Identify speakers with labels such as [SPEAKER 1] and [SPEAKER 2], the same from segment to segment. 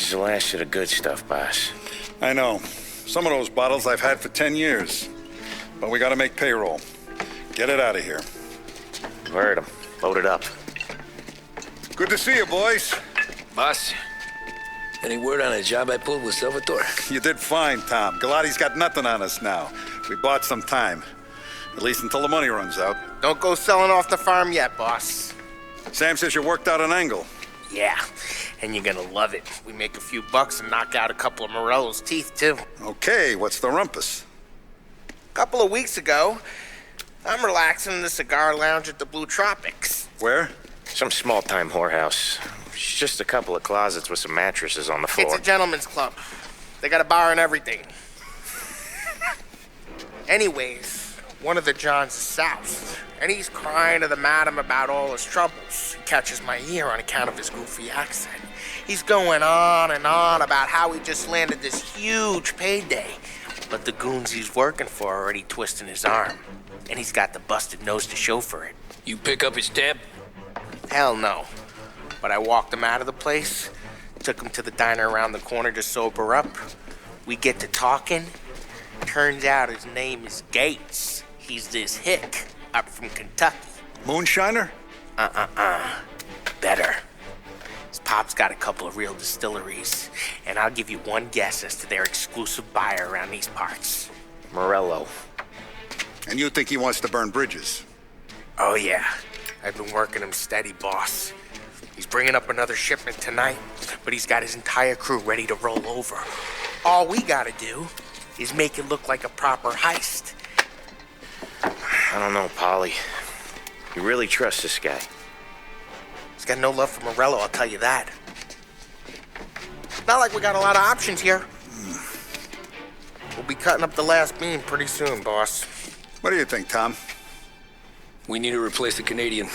[SPEAKER 1] is the last of the good stuff, boss.
[SPEAKER 2] I know. Some of those bottles I've had for 10 years. But we gotta make payroll. Get it out of here.
[SPEAKER 1] Heard him. Load it up.
[SPEAKER 2] Good to see you, boys.
[SPEAKER 3] Boss, any word on a job I pulled with Salvatore?
[SPEAKER 2] You did fine, Tom. Galati's got nothing on us now. We bought some time. At least until the money runs out.
[SPEAKER 4] Don't go selling off the farm yet, boss.
[SPEAKER 2] Sam says you worked out an angle.
[SPEAKER 4] Yeah, and you're gonna love it. We make a few bucks and knock out a couple of Morello's teeth, too.
[SPEAKER 2] Okay, what's the rumpus?
[SPEAKER 4] A couple of weeks ago, I'm relaxing in the cigar lounge at the Blue Tropics.
[SPEAKER 2] Where?
[SPEAKER 1] Some small-time whorehouse. It's just a couple of closets with some mattresses on the floor.
[SPEAKER 4] It's a gentleman's club. They got a bar and everything. Anyways, one of the Johns is south, and he's crying to the madam about all his troubles. He catches my ear on account of his goofy accent. He's going on and on about how he just landed this huge payday, but the goons he's working for are already twisting his arm, and he's got the busted nose to show for it.
[SPEAKER 3] You pick up his tab?
[SPEAKER 4] Hell no. But I walked him out of the place, took him to the diner around the corner to sober up. We get to talking. Turns out his name is Gates. He's this hick up from Kentucky.
[SPEAKER 2] Moonshiner?
[SPEAKER 4] Better. His pop's got a couple of real distilleries, and I'll give you one guess as to their exclusive buyer around these parts.
[SPEAKER 1] Morello.
[SPEAKER 2] And you think he wants to burn bridges?
[SPEAKER 4] Oh yeah, I've been working him steady, boss. He's bringing up another shipment tonight, but he's got his entire crew ready to roll over. All we gotta do is make it look like a proper heist.
[SPEAKER 1] I don't know, Polly. You really trust this guy?
[SPEAKER 4] He's got no love for Morello, I'll tell you that. Not like we got a lot of options here. We'll be cutting up the last beam pretty soon, boss.
[SPEAKER 2] What do you think, Tom?
[SPEAKER 3] We need to replace the Canadian.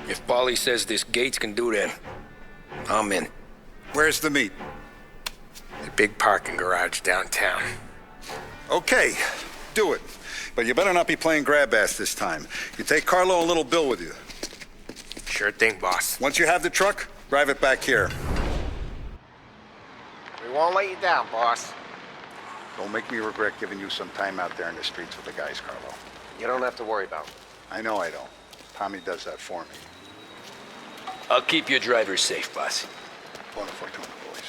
[SPEAKER 3] If Polly says this Gates can do that, I'm in.
[SPEAKER 2] Where's the meet?
[SPEAKER 4] The big parking garage downtown.
[SPEAKER 2] Okay, do it. But you better not be playing grab ass this time. You take Carlo and Little Bill with you.
[SPEAKER 4] Sure thing, boss.
[SPEAKER 2] Once you have the truck, drive it back here.
[SPEAKER 4] We won't let you down, boss.
[SPEAKER 2] Don't make me regret giving you some time out there in the streets with the guys, Carlo.
[SPEAKER 5] You don't have to worry about it.
[SPEAKER 2] I know I don't. Tommy does that for me.
[SPEAKER 3] I'll keep your driver safe, boss.
[SPEAKER 2] Buona fortuna, boys.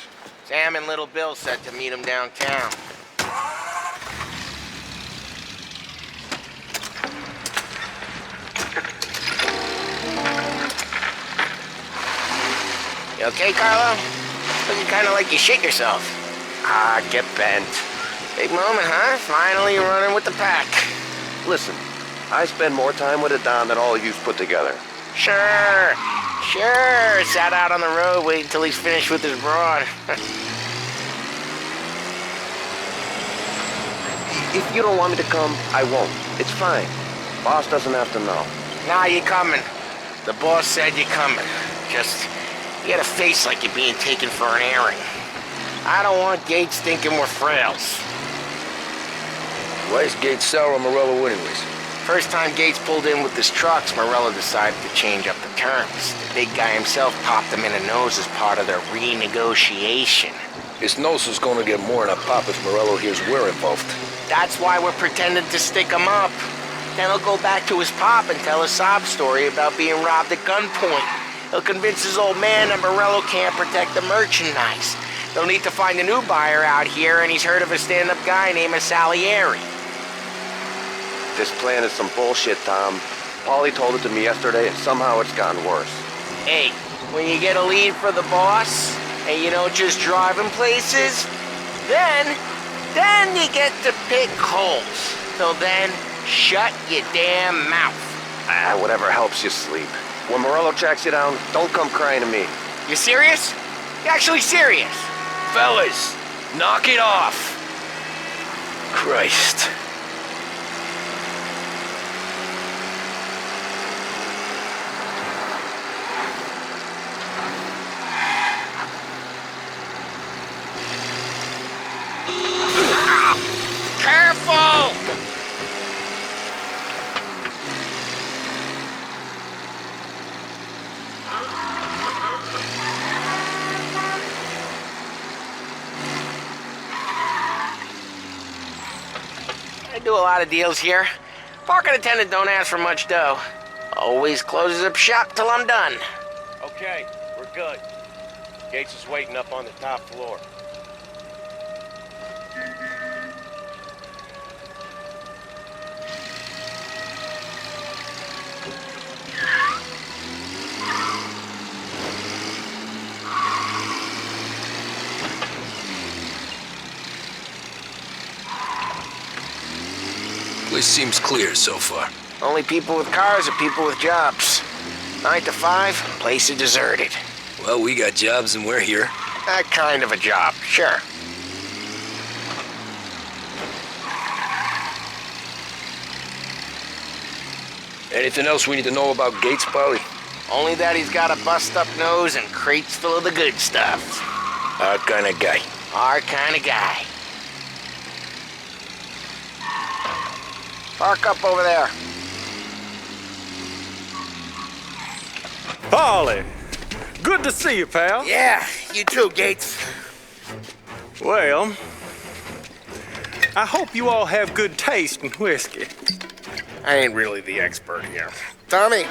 [SPEAKER 4] Sam and Little Bill said to meet him downtown. You okay, Carlo? Looking kind of like you shit yourself.
[SPEAKER 5] Ah, get bent.
[SPEAKER 4] Big moment, huh? Finally you're running with the pack.
[SPEAKER 5] Listen, I spend more time with a Don than all of you put together.
[SPEAKER 4] Sure. Sat out on the road waiting till he's finished with his broad.
[SPEAKER 5] If you don't want me to come, I won't. It's fine. Boss doesn't have to know.
[SPEAKER 4] Nah, you coming. The boss said you're coming. Just, you got a face like you're being taken for an airing. I don't want Gates thinking we're frails.
[SPEAKER 3] Why is Gates sour on Morello anyways?
[SPEAKER 4] First time Gates pulled in with his trucks, Morello decided to change up the terms. The big guy himself popped him in the nose as part of their renegotiation.
[SPEAKER 3] His nose is gonna get more than a pop if Morello hears we're involved.
[SPEAKER 4] That's why we're pretending to stick him up. Then he'll go back to his pop and tell a sob story about being robbed at gunpoint. He'll convince his old man that Morello can't protect the merchandise. They'll need to find a new buyer out here, and he's heard of a stand-up guy named Salieri.
[SPEAKER 5] This plan is some bullshit, Tom. Paulie told it to me yesterday, and somehow it's gotten worse.
[SPEAKER 4] Hey, when you get a lead for the boss, and you don't just drive him places, then you get to pick holes. Till then, shut your damn mouth.
[SPEAKER 5] Whatever helps you sleep. When Morello tracks you down, don't come crying to me.
[SPEAKER 4] You serious? You actually serious?
[SPEAKER 3] Fellas, knock it off! Christ.
[SPEAKER 4] Careful! do a lot of deals here. Parking attendant don't ask for much dough. Always closes up shop till I'm done.
[SPEAKER 1] Okay, we're good. Gates is waiting up on the top floor.
[SPEAKER 3] Place seems clear so far.
[SPEAKER 4] Only people with cars are people with jobs. 9 to 5, place is deserted.
[SPEAKER 3] Well, we got jobs and we're here.
[SPEAKER 4] That kind of a job, sure.
[SPEAKER 3] Anything else we need to know about Gates, Polly?
[SPEAKER 4] Only that he's got a bust-up nose and crates full of the good stuff.
[SPEAKER 3] Our kind of guy.
[SPEAKER 4] Our kind of guy. Park up over there.
[SPEAKER 6] Polly, good to see you, pal.
[SPEAKER 4] Yeah, you too, Gates.
[SPEAKER 6] Well, I hope you all have good taste in whiskey.
[SPEAKER 4] I ain't really the expert here. Tommy.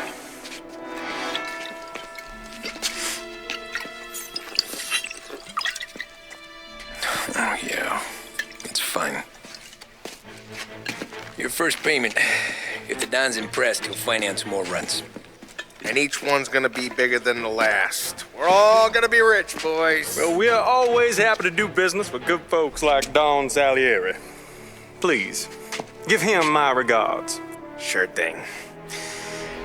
[SPEAKER 3] Oh, yeah. It's fine. Your first payment. If the Don's impressed, he'll finance more runs.
[SPEAKER 4] And each one's gonna be bigger than the last. We're all gonna be rich, boys.
[SPEAKER 6] Well, we are always happy to do business with good folks like Don Salieri. Please, give him my regards.
[SPEAKER 4] Sure thing.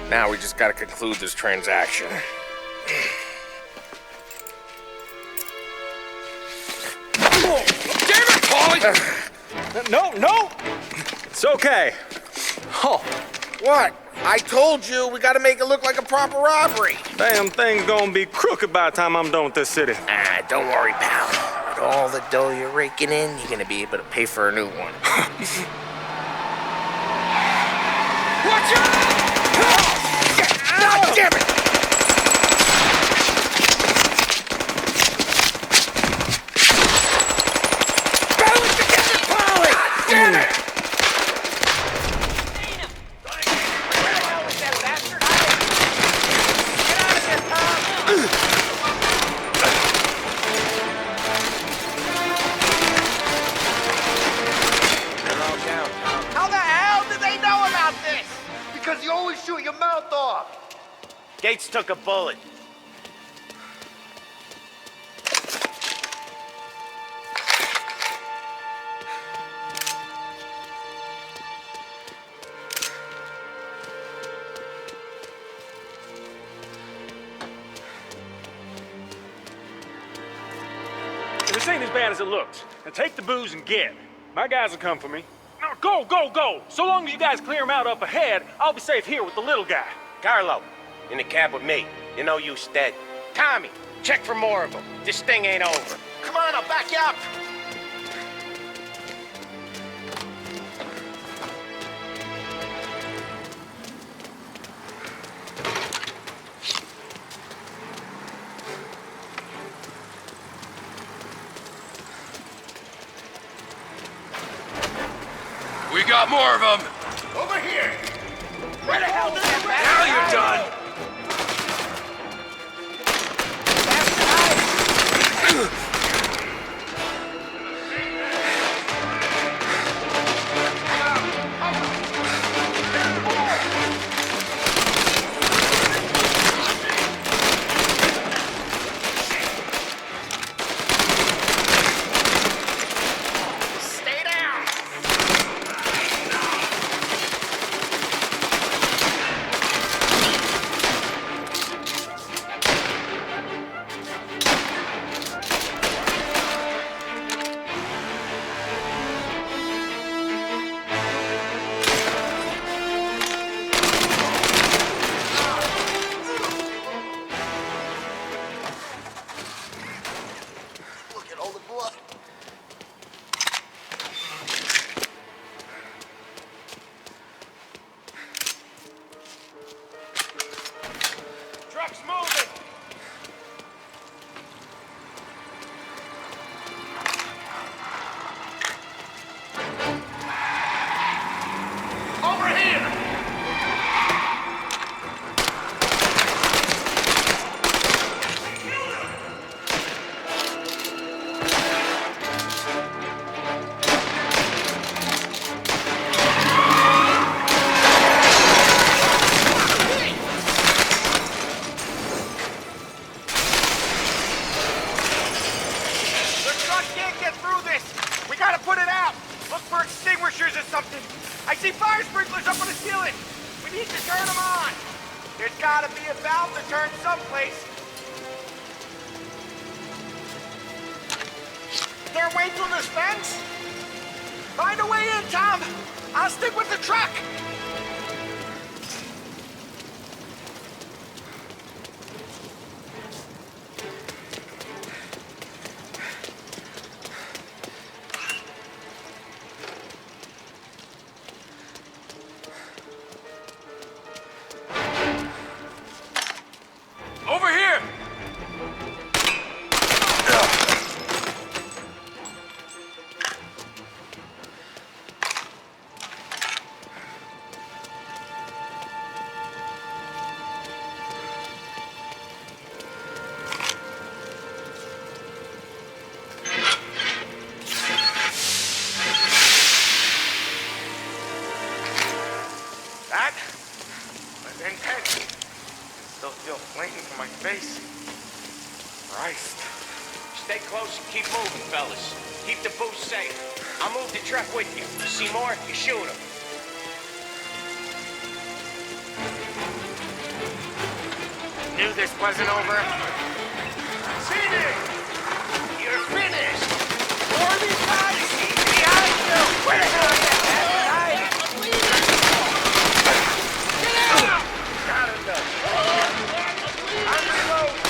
[SPEAKER 4] Now we just gotta conclude this transaction.
[SPEAKER 3] Oh, damn it, Polly!
[SPEAKER 6] No! It's okay. Oh,
[SPEAKER 4] What? I told you we gotta make it look like a proper robbery.
[SPEAKER 6] damn thing's gonna be crooked by the time I'm done with this city.
[SPEAKER 4] Ah, don't worry, pal. With all the dough you're raking in, you're gonna be able to pay for a new one.
[SPEAKER 3] Watch out!
[SPEAKER 4] God damn it! Balance together, Polly! God damn it! How the hell did they know about this?
[SPEAKER 5] Because you always shoot your mouth off.
[SPEAKER 1] Gates took a bullet.
[SPEAKER 6] This ain't as bad as it looks. Now take the booze and get. My guys will come for me. Now go! So long as you guys clear him out up ahead, I'll be safe here with the little guy.
[SPEAKER 1] Carlo, in the cab with me. You know you stead. Tommy, check for more of them. This thing ain't over.
[SPEAKER 4] Come on, I'll back you up.
[SPEAKER 3] We got more of them!
[SPEAKER 4] Over here. Where the hell did they
[SPEAKER 3] Now you're done!
[SPEAKER 4] Stay down.
[SPEAKER 5] Look at all the blood.
[SPEAKER 1] Truck's moving.
[SPEAKER 4] gotta be a valve to turn someplace. Their way through this fence? Find a way in, Tom. I'll stick with the truck.
[SPEAKER 6] Over here!
[SPEAKER 4] That was intense. Still feel flames on my face. Christ.
[SPEAKER 1] Stay close and keep moving, fellas. Keep the boost safe. I'll move the truck with you. See more? You shoot him.
[SPEAKER 4] Knew this wasn't over.
[SPEAKER 1] Finish! You're finished!
[SPEAKER 4] More of these guys! Behind you! Where the hell are you?
[SPEAKER 1] Got him, though. I'm reloading.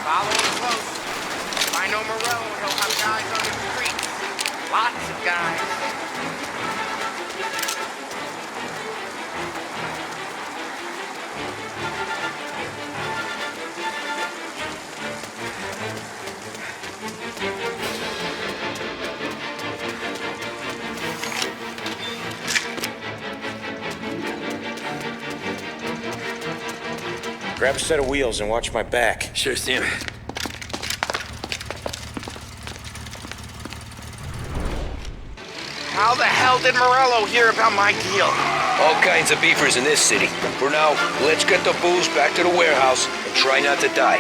[SPEAKER 4] Follow him close. If I know Morello, he'll have guys on the street. Lots of guys.
[SPEAKER 1] Grab a set of wheels and watch my back.
[SPEAKER 3] Sure, Sam.
[SPEAKER 4] How the hell did Morello hear about my deal?
[SPEAKER 3] All kinds of beefers in this city. For now, let's get the booze back to the warehouse and try not to die.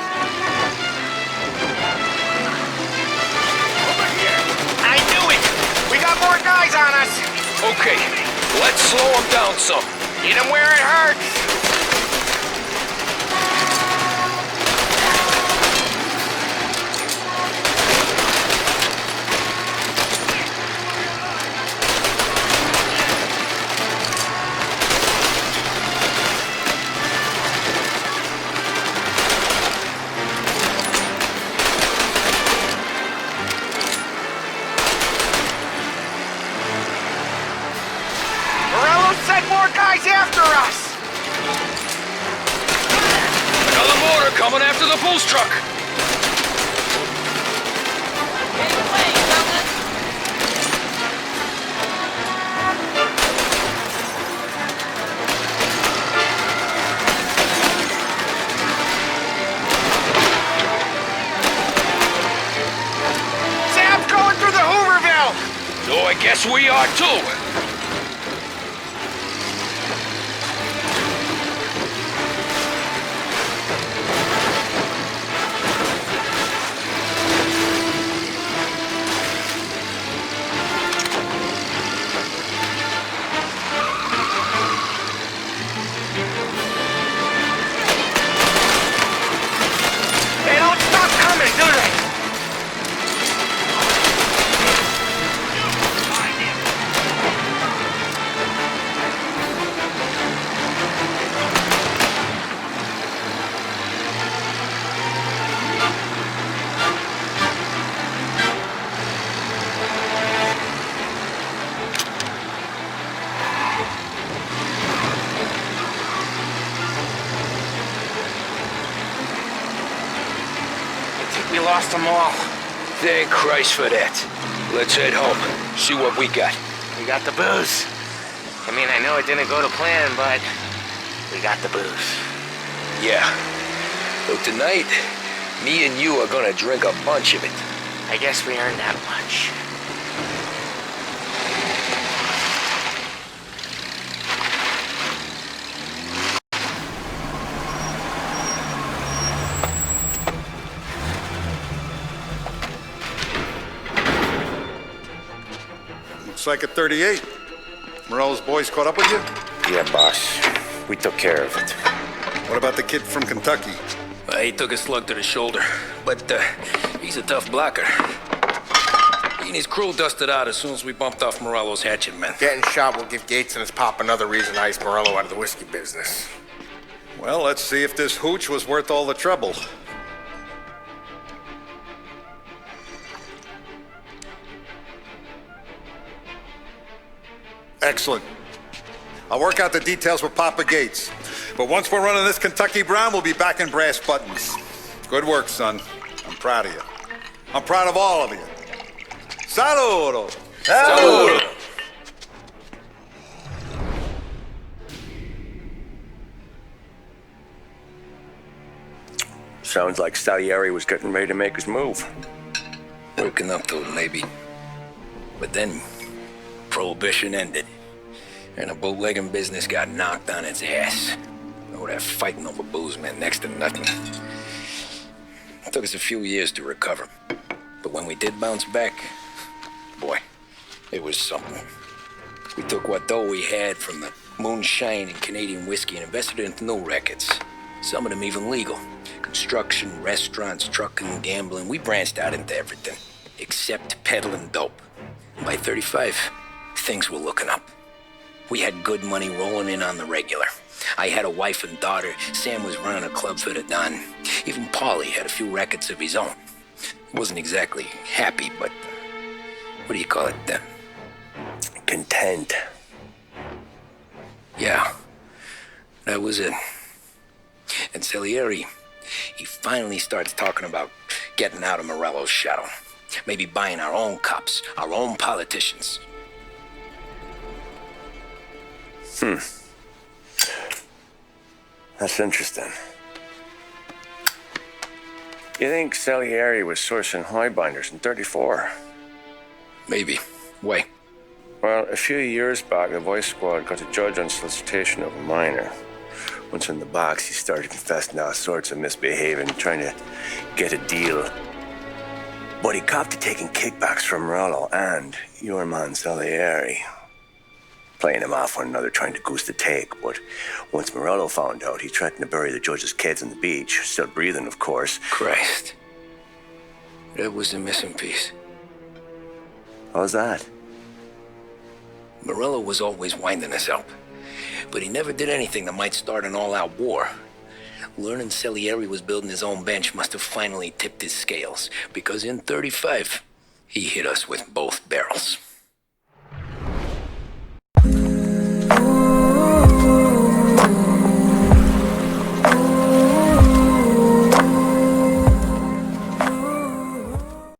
[SPEAKER 4] Over here! I knew it! We got more guys on us!
[SPEAKER 3] Okay, let's slow them down some.
[SPEAKER 4] Hit them where it hurts! More guys after us!
[SPEAKER 3] Another mortar coming after the booze truck.
[SPEAKER 4] Sam's going through the Hooverville!
[SPEAKER 3] So I guess we are too.
[SPEAKER 4] They don't stop coming, do they? We lost them all.
[SPEAKER 3] Thank Christ for that. Let's head home. See what we got.
[SPEAKER 4] We got the booze. I mean, I know it didn't go to plan, but we got the booze.
[SPEAKER 3] Yeah. So tonight, me and you are gonna drink a bunch of it.
[SPEAKER 4] I guess we earned that much.
[SPEAKER 2] Looks like a 38. Morello's boys caught up with you?
[SPEAKER 5] Yeah, boss. We took care of it.
[SPEAKER 2] What about the kid from Kentucky?
[SPEAKER 3] He took a slug to the shoulder, but he's a tough blocker. He and his crew dusted out as soon as we bumped off Morello's hatchet men.
[SPEAKER 4] Getting shot will give Gates and his pop another reason to ice Morello out of the whiskey business.
[SPEAKER 2] Well, let's see if this hooch was worth all the trouble. Excellent. I'll work out the details with Papa Gates. But once we're running this Kentucky Brown, we'll be back in brass buttons. Good work, son. I'm proud of you. I'm proud of all of you. Saludo!
[SPEAKER 3] Salud!
[SPEAKER 5] Sounds like Salieri was getting ready to make his move.
[SPEAKER 3] Working up to it, maybe. But then, Prohibition ended, and the bootlegging business got knocked on its ass. Oh, that fighting over booze meant next to nothing. It took us a few years to recover. But when we did bounce back, boy, it was something. We took what dough we had from the moonshine and Canadian whiskey and invested it into new rackets. Some of them even legal. Construction, restaurants, trucking, gambling. We branched out into everything, except peddling dope. By 35, things were looking up. We had good money rolling in on the regular. I had a wife and daughter. Sam was running a club for the Don. Even Paulie had a few rackets of his own. He wasn't exactly happy, but what do you call it then?
[SPEAKER 5] Content.
[SPEAKER 3] Yeah, that was it. And Salieri, he finally starts talking about getting out of Morello's shadow. Maybe buying our own cops, our own politicians.
[SPEAKER 5] That's interesting. You think Salieri was sourcing highbinders in 34?
[SPEAKER 3] Maybe. Why?
[SPEAKER 5] Well, a few years back, the Vice Squad got a judge on solicitation of a minor. Once in the box, he started confessing all sorts of misbehaving, trying to get a deal. But he copped to taking kickbacks from Morello and your man Salieri. Playing him off one another, trying to goose the take. But once Morello found out, he threatened to bury the judge's kids on the beach. Still breathing, of course.
[SPEAKER 3] Christ. That was the missing piece.
[SPEAKER 5] How's that?
[SPEAKER 3] Morello was always winding us up. But he never did anything that might start an all-out war. Learning Salieri was building his own bench must have finally tipped his scales. Because in 35, he hit us with both barrels.